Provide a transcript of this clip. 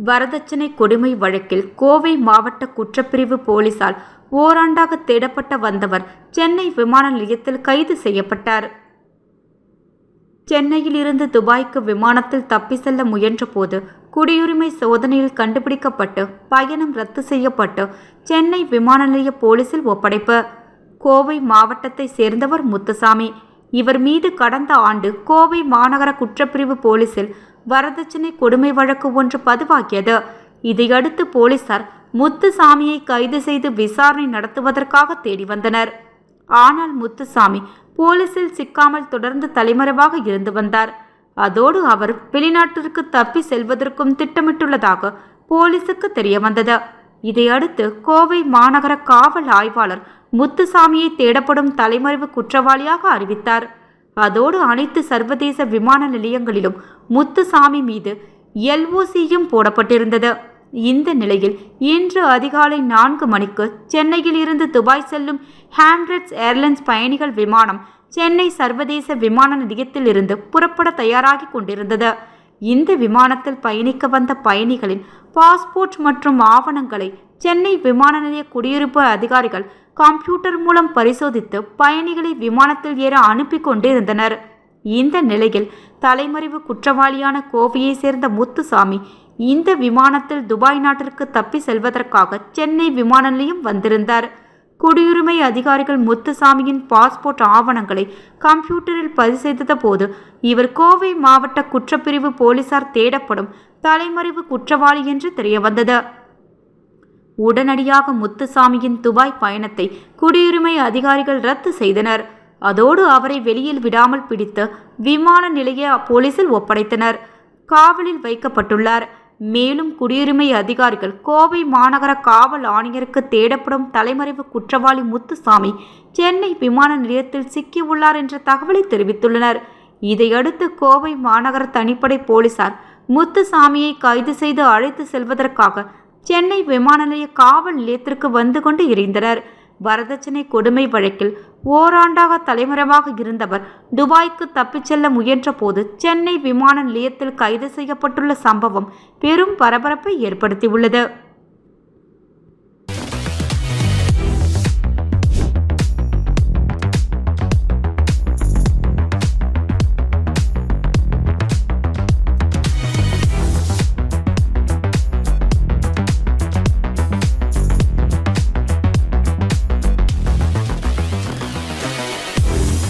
வரதட்சணை கொடுமை வழக்கில் கோவை மாவட்ட குற்றப்பிரிவு போலீசால் ஓராண்டாக தேடப்பட்ட வந்தவர் சென்னை விமான நிலையத்தில் கைது செய்யப்பட்டார். சென்னையில் இருந்து துபாய்க்கு விமானத்தில் தப்பி செல்ல முயன்றபோது குடியுரிமை சோதனையில் கண்டுபிடிக்கப்பட்டு பயணம் ரத்து செய்யப்பட்டு சென்னை விமான நிலைய போலீசில் ஒப்படைப்பு. கோவை மாவட்டத்தை சேர்ந்தவர் முத்துசாமி. இவர் மீது கடந்த ஆண்டு கோவை மாநகர குற்றப்பிரிவு போலீசில் வரதட்சணை கொடுமை வழக்கு ஒன்று பதிவாகியது. இதையடுத்து போலீசார் முத்துசாமியை கைது செய்து விசாரணை நடத்துவதற்காக தேடி வந்தனர். ஆனால் முத்துசாமி போலீசில் சிக்காமல் தொடர்ந்து தலைமறைவாக இருந்து வந்தார். அதோடு அவர் வெளிநாட்டிற்கு தப்பி செல்வதற்கும் திட்டமிட்டுள்ளதாக போலீசுக்கு தெரிய வந்தது. இதையடுத்து கோவை மாநகர காவல் ஆய்வாளர் முத்துசாமியை தேடப்படும் தலைமறைவு குற்றவாளியாக அறிவித்தார். அதோடு அனைத்து சர்வதேச விமான நிலையங்களிலும் முத்துசாமி மீது LOCயும் போடப்பட்டிருந்தது. இந்த நிலையில் இன்று அதிகாலை 4 மணிக்கு சென்னையில் இருந்து துபாய் செல்லும் ஹாம்ரட்ஸ் ஏர்லைன்ஸ் பயணிகள் விமானம் சென்னை சர்வதேச விமான நிலையத்தில் இருந்து புறப்பட தயாராகி கொண்டிருந்தது. இந்த விமானத்தில் பயணிக்க வந்த பயணிகளின் பாஸ்போர்ட் மற்றும் ஆவணங்களை சென்னை விமான நிலைய குடியிருப்பு அதிகாரிகள் கம்ப்யூட்டர் மூலம் பரிசோதித்து பயணிகளை விமானத்தில் ஏற அனுப்பி கொண்டிருந்தனர். இந்த நிலையில் தலைமறைவு குற்றவாளியான கோவையை சேர்ந்த முத்துசாமி இந்த விமானத்தில் துபாய் நாட்டிற்கு தப்பி செல்வதற்காக சென்னை விமான நிலையம் வந்திருந்தார். குடியுரிமை அதிகாரிகள் முத்துசாமியின் பாஸ்போர்ட் ஆவணங்களை கம்ப்யூட்டரில் பதிவு செய்த போது இவர் கோவை மாவட்ட குற்றப்பிரிவு போலீசார் தேடப்படும் தலைமறைவு குற்றவாளி என்று தெரியவந்தது. உடனடியாக முத்துசாமியின் துபாய் பயணத்தை குடியுரிமை அதிகாரிகள் ரத்து செய்தனர். அதோடு அவரை வெளியில் விடாமல் பிடித்து விமான நிலைய போலீசில் ஒப்படைத்தனர். காவலில் வைக்கப்பட்டுள்ளார். மேலும் குடியுரிமை அதிகாரிகள் கோவை மாநகர காவல் ஆணையருக்கு தேடப்படும் தலைமறைவு குற்றவாளி முத்துசாமி சென்னை விமான நிலையத்தில் சிக்கியுள்ளார் என்ற தகவலை தெரிவித்துள்ளனர். இதையடுத்து கோவை மாநகர தனிப்படை போலீசார் முத்துசாமியை கைது செய்து அழைத்து செல்வதற்காக சென்னை விமான நிலைய காவல் நிலையத்திற்கு வந்து கொண்டு இருந்தனர். வரதட்சணை கொடுமை வழக்கில் ஓராண்டாக தலைமறைவாக இருந்தவர் துபாய்க்கு தப்பிச் செல்ல முயன்ற போது சென்னை விமான நிலையத்தில் கைது செய்யப்பட்டுள்ள சம்பவம் பெரும் பரபரப்பை ஏற்படுத்தியுள்ளது.